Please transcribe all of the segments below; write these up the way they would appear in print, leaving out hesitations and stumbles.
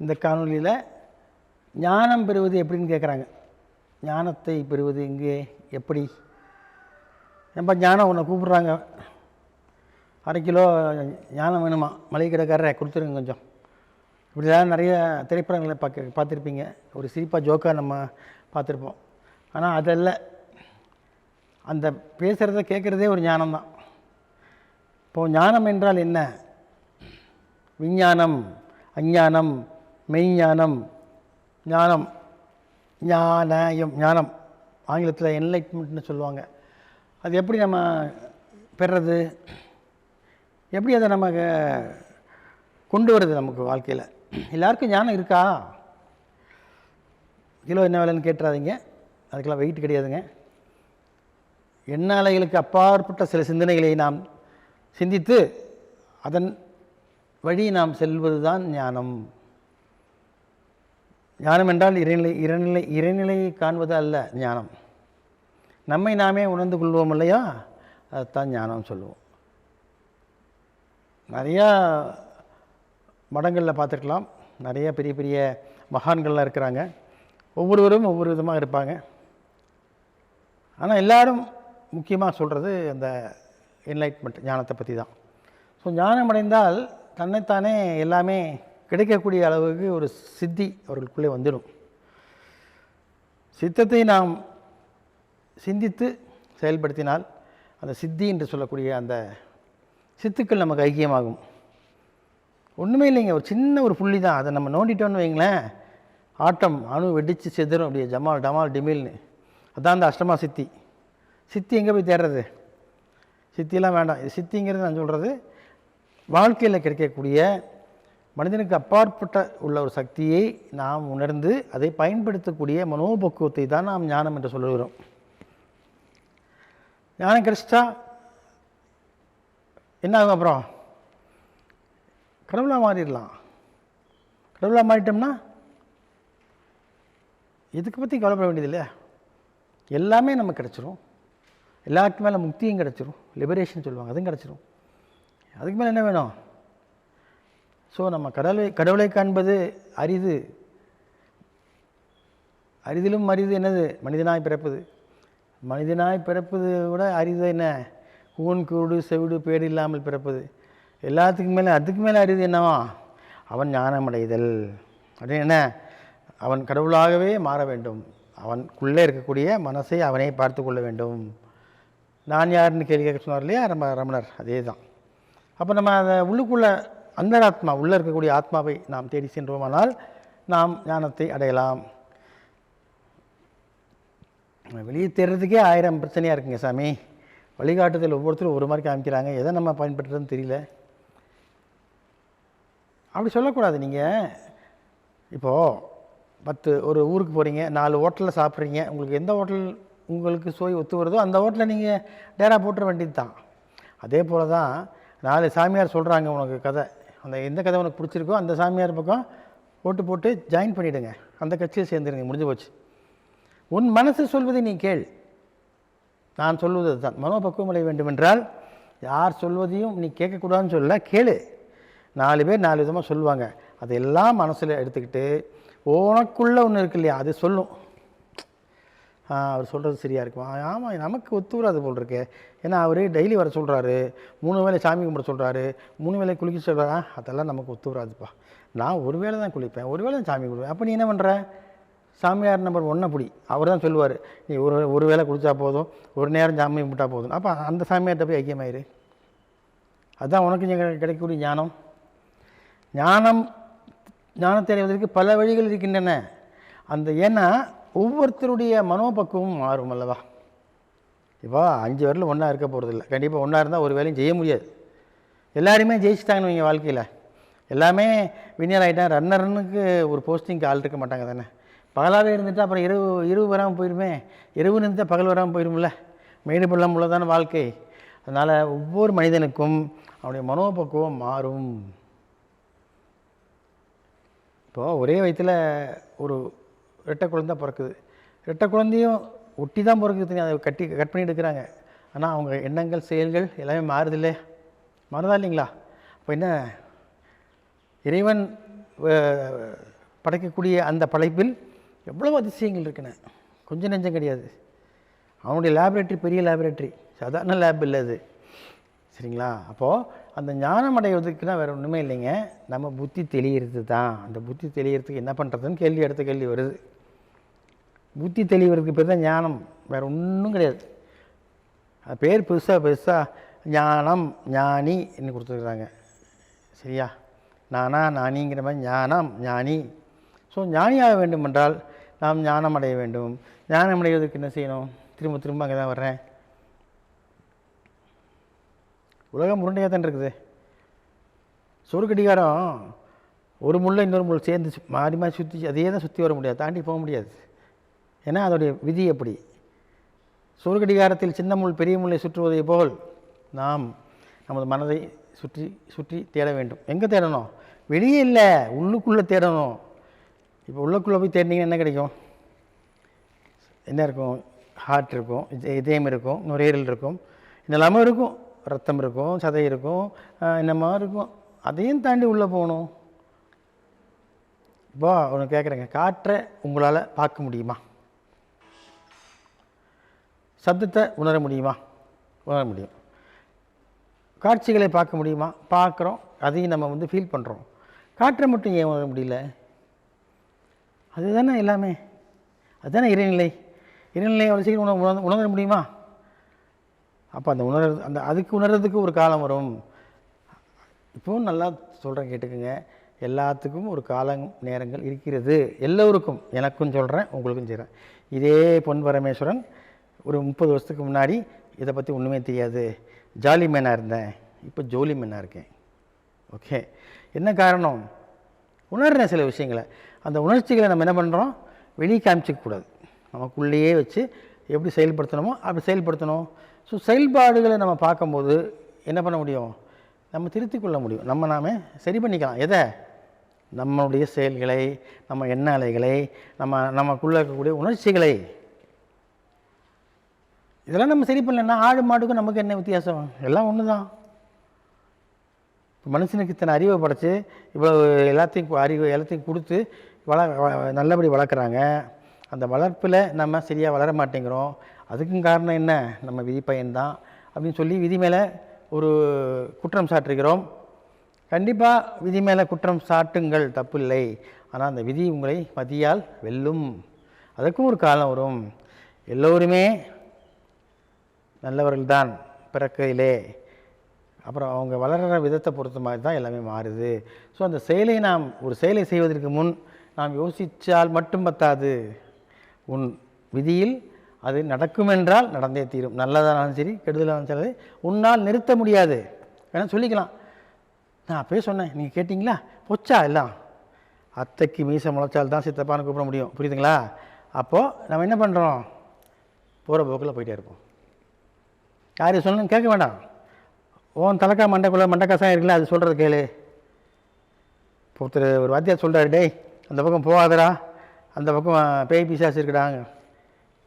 இந்த காணொலியில் ஞானம் பெறுவது எப்படின்னு கேட்குறாங்க. ஞானத்தை பெறுவது இங்கே எப்படி? நம்ம ஞானம் ஒன்று கூப்பிட்றாங்க, 1/2 கிலோ ஞானம் வேணுமா, மளிகை கடைக்காரரை கொடுத்துருங்க கொஞ்சம். இப்படிதான் நிறைய திரைப்படங்களை பார்த்துருப்பீங்க. ஒரு சிரிப்பாக ஜோக்காக நம்ம பார்த்துருப்போம். ஆனால் அதல்ல, அந்த பேசுகிறத கேட்குறதே ஒரு ஞானம்தான். இப்போது ஞானம் என்றால் என்ன? விஞ்ஞானம், அஞ்ஞானம், மெய்ஞானம், ஞானம், ஞானம், ஆங்கிலத்தில் என்லைட்மெண்ட்னு சொல்லுவாங்க. அது எப்படி நம்ம பெறுறது? எப்படி அதை நம்ம கொண்டு வருது நமக்கு வாழ்க்கையில்? எல்லாருக்கும் ஞானம் இருக்கா? கிலோ என்ன விலைன்னு கேட்டுறாதீங்க, அதுக்கெல்லாம் வெயிட் கிடையாதுங்க. எண்ண அலைகளுக்கு அப்பாற்பட்ட சில சிந்தனைகளை நாம் சிந்தித்து அதன் வழி நாம் செல்வது தான் ஞானம். ஞானம் என்றால் இறைநிலையை காண்பது அல்ல ஞானம். நம்மை நாமே உணர்ந்து கொள்வோம் இல்லையா, அதுதான் ஞானம் சொல்லுவோம். நிறையா மடங்களில் பார்த்துருக்கலாம், நிறைய பெரிய பெரிய மகான்கள்லாம் இருக்கிறாங்க. ஒவ்வொருவரும் ஒவ்வொரு விதமாக இருப்பாங்க. ஆனால் எல்லாரும் முக்கியமாக சொல்கிறது அந்த என்லைட்மெண்ட், ஞானத்தை பற்றி தான். ஸோ ஞானம் அடைந்தால் தன்னைத்தானே எல்லாமே கிடைக்கக்கூடிய அளவுக்கு ஒரு சித்தி அவர்களுக்குள்ளே வந்துடும். சித்தத்தை நாம் சிந்தித்து செயல்படுத்தினால் அந்த சித்தி என்று சொல்லக்கூடிய அந்த சித்துக்கள் நமக்கு ஐக்கியமாகும். ஒன்றுமே இல்லைங்க, ஒரு சின்ன ஒரு புள்ளி தான். அதை நம்ம நோண்டிட்டோன்னு வைங்களேன், ஆட்டம் அணு வெடித்து செதுரும், அப்படியே ஜமால் டமால் டிமில்னு. அதுதான் அந்த அஷ்டமா சித்தி. சித்தி எங்கே போய் தேடுறது? சித்தியெல்லாம் வேண்டாம். இது சித்திங்கிறது நான் சொல்கிறது வாழ்க்கையில் கிடைக்கக்கூடிய மனிதனுக்கு அப்பாற்பட்ட உள்ள ஒரு சக்தியை நாம் உணர்ந்து அதை பயன்படுத்தக்கூடிய மனோபக்குவத்தை தான் நாம் ஞானம் என்று சொல்லுகிறோம். ஞானம் கிடைச்சிட்டா என்ன ஆகும்? அப்புறம் கடவுளாக மாறிடலாம். கடவுளாக மாறிட்டோம்னா இதுக்கு பற்றி கவலைப்பட வேண்டியது இல்லையா? எல்லாமே நமக்கு கிடச்சிரும். எல்லாத்துக்கு மேலே முக்தியும் கிடச்சிரும், லிபரேஷன் சொல்லுவாங்க, அதுவும் கிடச்சிரும். அதுக்கு மேலே என்ன வேணும்? ஸோ நம்ம கடவுளை காண்பது அரிது. அரிதிலும் அரிது என்னது? மனிதனாய் பிறப்பது. மனிதனாய் பிறப்பது விட அரிது என்ன? கூன் கூடு செவிடு பேடு இல்லாமல் பிறப்பது. எல்லாத்துக்கும் மேலே அதுக்கு மேலே அரிது என்னவா? அவன் ஞானமடைதல். அப்படின்னு என்ன? அவன் கடவுளாகவே மாற வேண்டும். அவனுக்குள்ளே இருக்கக்கூடிய மனசை அவனே பார்த்து கொள்ள வேண்டும். நான் யாருன்னு கேள்வி கேட்க சொன்னார் இல்லையா ரமணர், அதே தான். அப்போ நம்ம அதை உள்ளுக்குள்ளே அந்தராத்மா, உள்ளே இருக்கக்கூடிய ஆத்மாவை நாம் தேடி சென்றோமானால் நாம் ஞானத்தை அடையலாம். வெளியே தேடுறதுக்கே 1000 பிரச்சனையாக இருக்குங்க சாமி. வழிகாட்டுதல் ஒவ்வொருத்தரும் ஒரு மாதிரி காமிக்கிறாங்க, எதை நம்ம பயன்படுத்துறதுன்னு தெரியல. அப்படி சொல்லக்கூடாது. நீங்கள் இப்போது ஒரு ஊருக்கு போகிறீங்க, 4 ஹோட்டலில் சாப்பிட்றீங்க. உங்களுக்கு எந்த ஹோட்டல் உங்களுக்கு சுவை ஒத்து வருதோ அந்த ஹோட்டலில் நீங்கள் டேரா போட்டுற வேண்டியது தான். அதே போல் தான் 4 சாமியார் சொல்கிறாங்க உனக்கு கதை, அந்த எந்த கதை உனக்கு பிடிச்சிருக்கோ அந்த சாமியார் பக்கம் போட்டு ஜாயின் பண்ணிவிடுங்க, அந்த கட்சியை சேர்ந்துருங்க, முடிஞ்சு போச்சு. உன் மனசு சொல்வதை நீ கேள். நான் சொல்வது தான். மனோபக்குவம் அடைய வேண்டுமென்றால் யார் சொல்வதையும் நீ கேட்கக்கூடாதுன்னு சொல்ல, கேளு. 4 பேர் 4 விதமாக சொல்லுவாங்க, அதையெல்லாம் மனசில் எடுத்துக்கிட்டு உனக்குள்ளே ஒன்று இருக்கு இல்லையா, அது சொல்லும். அவர் சொல்கிறது சரியாக இருக்கும், ஆமாம் நமக்கு ஒத்து வராது போல் இருக்கு. ஏன்னா அவர் டெய்லி வர சொல்கிறாரு, 3 வேளை சாமி கும்பிட சொல்கிறாரு, 3 வேளை குளிக்க சொல்கிறாரா, அதெல்லாம் நமக்கு ஒத்து வராதுப்பா. நான் ஒரு வேளை தான் குளிப்பேன், ஒரு வேளை தான் சாமி கும்பிடுவேன். அப்போ நீ என்ன பண்ணுற? சாமியார் நம்பர் 1 அப்படி அவர் தான் சொல்லுவார், நீ ஒரு வேளை குளித்தா போதும், ஒரு நேரம் சாமி கும்பிட்டா போதும். அப்போ அந்த சாமியார்கிட்ட போய் ஐக்கியமாயிரு. அதுதான் உனக்கு கிடைக்கக்கூடிய ஞானம். ஞானத்தை அடைவதற்கு பல வழிகள் இருக்கின்றன. ஏன்னா ஒவ்வொருத்தருடைய மனோபக்குவமும் மாறும் அல்லவா. இப்போ 5 வரல ஒன்றா இருக்க போகிறதில்ல. கண்டிப்பாக ஒன்றா இருந்தால் ஒரு வேலையும் செய்ய முடியாது. எல்லாருமே ஜெயிச்சிட்டாங்கன்னு வைங்க வாழ்க்கையில். எல்லாமே வின்னர் ஆகிட்டான். ரன்னர்னுக்கு ஒரு போஸ்டிங்க்கு ஆள் இருக்க மாட்டாங்க தானே. பகலாகவே இருந்துட்டால் அப்புறம் இரவு வராமல் போயிடுமே. இரவு இருந்துட்டால் பகல் வராமல் போயிடும்ல. மேடு பள்ளம் உள்ளதான வாழ்க்கை. அதனால் ஒவ்வொரு மனிதனுக்கும் அவனுடைய மனோபக்குவம் மாறும். இப்போது ஒரே வயத்தில் ஒரு 2 குழந்தை பிறக்குது. 2 குழந்தையும் ஒட்டி தான் பிறக்குது, அதை கட் பண்ணி எடுக்கிறாங்க. ஆனால் அவங்க எண்ணங்கள் செயல்கள் எல்லாமே மாறுதில்லை, மாறுதா இல்லைங்களா? அப்போ என்ன, இறைவன் படைக்கக்கூடிய அந்த படைப்பில் எவ்வளோ அதிசயங்கள் இருக்குன்னு கொஞ்சம் நெஞ்சம் கிடையாது. அவனுடைய லேபரேட்டரி பெரிய லேபரேட்டரி, சாதாரண லேப் இல்லை அது. சரிங்களா? அப்போது அந்த ஞானம் அடைவதுக்குன்னா வேறு ஒன்றுமே இல்லைங்க, நம்ம புத்தி தெளிகிறது தான். அந்த புத்தி தெளிகிறதுக்கு என்ன பண்ணுறதுன்னு கேள்வி அடுத்த கேள்வி வருது. புத்தி தெளிவதற்கு பேர் தான் ஞானம், வேறு ஒன்றும் கிடையாது. அது பேர் பெருசாக ஞானம் ஞானி என்று கொடுத்துருக்குறாங்க. சரியா? நானா நானிங்கிற மாதிரி ஞானம் ஞானி. ஸோ ஞானியாக வேண்டும் என்றால் நாம் ஞானம் அடைய வேண்டும். ஞானம் அடைவதற்கு என்ன செய்யணும்? திரும்ப திரும்ப அங்கே தான் வர்றேன். உலகம் உருண்டையாக தான் இருக்குது. சொருக்கடிகாரம் ஒரு முள்ளை இன்னொரு முள் சேர்ந்து மாறி மாறி சுற்றி அதே தான் சுற்றி வர முடியாது, தாண்டி போக முடியாது. ஏன்னா அதோடைய விதி எப்படி? சொருக்கடிகாரத்தில் சின்ன முள் பெரிய முள்ளை சுற்றுவதை போல் நாம் நமது மனதை சுற்றி சுற்றி தேட வேண்டும். எங்கே தேடணும்? வெளியே இல்லை, உள்ளுக்குள்ளே தேடணும். இப்போ உள்ளுக்குள்ளே போய் தேடினீங்கன்னா என்ன கிடைக்கும்? என்ன இருக்கும்? ஹார்ட் இருக்கும், இதயம் இருக்கும், நுரையீரல் இருக்கும், இதெல்லாமே இருக்கும், ரத்தம் இருக்கும், சதை இருக்கும், என்னமா இருக்கும். அதையும் தாண்டி உள்ளே போகணும். இப்போ ஒன்று கேட்குறேங்க, காற்றை உங்களால் பார்க்க முடியுமா? சப்தத்தை உணர முடியுமா? உணர முடியும். காட்சிகளை பார்க்க முடியுமா? பார்க்குறோம், அதையும் நம்ம ஃபீல் பண்ணுறோம். காற்றை மட்டும் ஏன் உணர முடியல? அதுதானே எல்லாமே, அதுதானே இறைநிலை. இறைநிலை அவ்வளோ சீக்கிரம் உணர முடியுமா? அப்போ அந்த அதுக்கு உணர்றதுக்கு ஒரு காலம் வரும். இப்போவும் நல்லா சொல்கிறேன், கேட்டுக்குங்க. எல்லாத்துக்கும் ஒரு காலம் நேரங்கள் இருக்கிறது, எல்லோருக்கும். எனக்கும் சொல்கிறேன், உங்களுக்கும் செய்கிறேன். இதே பொன் பரமேஸ்வரன் ஒரு 30 வருஷத்துக்கு முன்னாடி இதை பற்றி ஒன்றுமே தெரியாது, ஜாலி மேனாக இருந்தேன், இப்போ ஜோலி மேனாக இருக்கேன். ஓகே, என்ன காரணம்? உணர்றேன் சில விஷயங்களை. அந்த உணர்ச்சிகளை நம்ம என்ன பண்ணுறோம்? வெளியே காமிச்சிக்கக்கூடாது, நமக்குள்ளேயே வச்சு எப்படி செயல்படுத்தணுமோ அப்படி செயல்படுத்தணும். ஸோ செயல்பாடுகளை நம்ம பார்க்கும்போது என்ன பண்ண முடியும்? நம்ம திருத்திக் கொள்ள முடியும், நாமே சரி பண்ணிக்கலாம். எதை? நம்மளுடைய செயல்களை, நம்ம எண்ண அலைகளை, நமக்குள்ளே இருக்கக்கூடிய உணர்ச்சிகளை. இதெல்லாம் நம்ம சரி பண்ணலன்னா ஆடு மாடுக்கும் நமக்கு என்ன வித்தியாசம்? எல்லாம் ஒன்று தான். மனுஷனுக்கு இத்தனை அறிவை படைச்சி இவ்வளோ எல்லாத்தையும் கொடுத்து நல்லபடி வளர்க்குறாங்க. அந்த வளர்ப்பில் நம்ம சரியாக வளர மாட்டேங்கிறோம். அதுக்கும் காரணம் என்ன? நம்ம விதி பயன்தான் அப்படின்னு சொல்லி விதி மேலே ஒரு குற்றம் சாட்டுகிறோம். கண்டிப்பாக விதி மேலே குற்றம் சாட்டுங்கள், தப்பு இல்லை. ஆனால் அந்த விதி உங்களை மதியால் வெல்லும். அதுக்கும் ஒரு காலம் வரும். எல்லோருமே நல்லவர்கள்தான் பிறக்கையிலே, அப்புறம் அவங்க வளர்கிற விதத்தை பொறுத்த மாதிரி தான் எல்லாமே மாறுது. ஸோ அந்த செயலை ஒரு செயலை செய்வதற்கு முன் நாம் யோசித்தால் மட்டும் பத்தாது. உன் விதியில் அது நடக்குமென்றால் நடந்தே தீரும். நல்லதானாலும் சரி, கெடுதலானாலும் சரி, உன்னால் நிறுத்த முடியாது. வேணா சொல்லிக்கலாம், நான் அப்போயே சொன்னேன், நீங்கள் கேட்டிங்களா, பொச்சா எல்லாம். அத்தைக்கு மீசை முளைச்சால் தான் சித்தப்பான்னு கூப்பிட முடியும், புரியுதுங்களா? அப்போது நம்ம என்ன பண்ணுறோம்? போகிற போக்கில் போயிட்டே இருப்போம். யார் சொல்லணும்னு கேட்க வேண்டாம். ஓன் தலைக்கா மண்டைக்குள்ளே மண்டைக்காசாக இருக்குல்ல, அது சொல்கிறது கேளு. இப்போ ஒரு வாத்தியார் சொல்கிறாரு, டேய் அந்த பக்கம் போகாதடா, அந்த பக்கம் பேய் பிசாசு இருக்குடாங்க.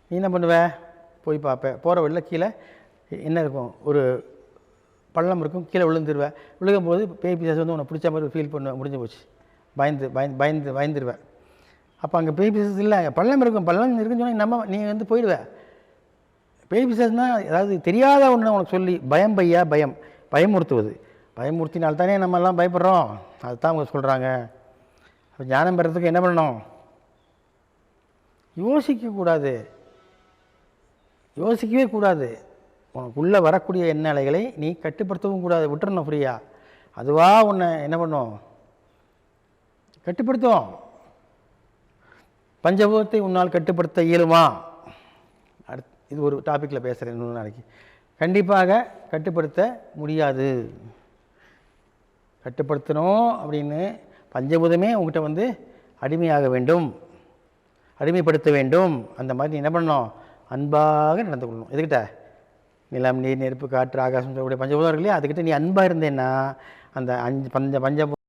நீ என்ன பண்ணுவ? போய் பார்ப்பேன். போகிற வழியில் கீழே என்ன இருக்கும்? ஒரு பள்ளம் இருக்கும், கீழே விழுந்துருவேன். விழுகும்போது பேய் பிசாசு உன்னை பிடிச்ச மாதிரி ஃபீல் பண்ணுவேன். முடிஞ்சு போச்சு. பயந்துருவேன். அப்போ அங்கே பேய் பிசாசு இல்லை, பள்ளம் இருக்கும். பள்ளம் இருக்குன்னு சொன்னால் நீ போயிடுவேன். பேய் பிசாசுனா அதாவது தெரியாத ஒன்று உனக்கு சொல்லி பயமுறுத்துவது. பயமுறுத்தினால்தானே நம்மெல்லாம் பயப்படுறோம். அதுதான் அவங்க சொல்கிறாங்க. அப்போ ஞானம் பெறத்துக்கு என்ன பண்ணணும்? யோசிக்கவே கூடாது. உனக்குள்ளே வரக்கூடிய எண்ண அலைகளை நீ கட்டுப்படுத்தவும் கூடாது, விட்டுறணும் ஃப்ரீயா. அதுவாக உன்னை என்ன பண்ணும்? கட்டுப்படுத்தும். பஞ்சபூதத்தை உன்னால் கட்டுப்படுத்த இயலுமா? இது ஒரு டாப்பிக்கில் பேசுகிறேன் இன்னொரு நாளைக்கு. கண்டிப்பாக கட்டுப்படுத்த முடியாது. கட்டுப்படுத்தணும் அப்படின்னு பஞ்சபூதமே உங்கள்கிட்ட அடிமையாக வேண்டும், அடிமைப்படுத்த வேண்டும். அந்த மாதிரி என்ன பண்ணணும்? அன்பாக நடந்து கொள்ளணும். எதுக்கிட்ட? நிலம், நீர், நெருப்பு, காற்று, ஆகாசம் சொல்லக்கூடிய பஞ்சபூதம் இருக்கு இல்லையா, அதுக்கிட்ட நீ அன்பாக இருந்தேன்னா அந்த பஞ்சபூதம்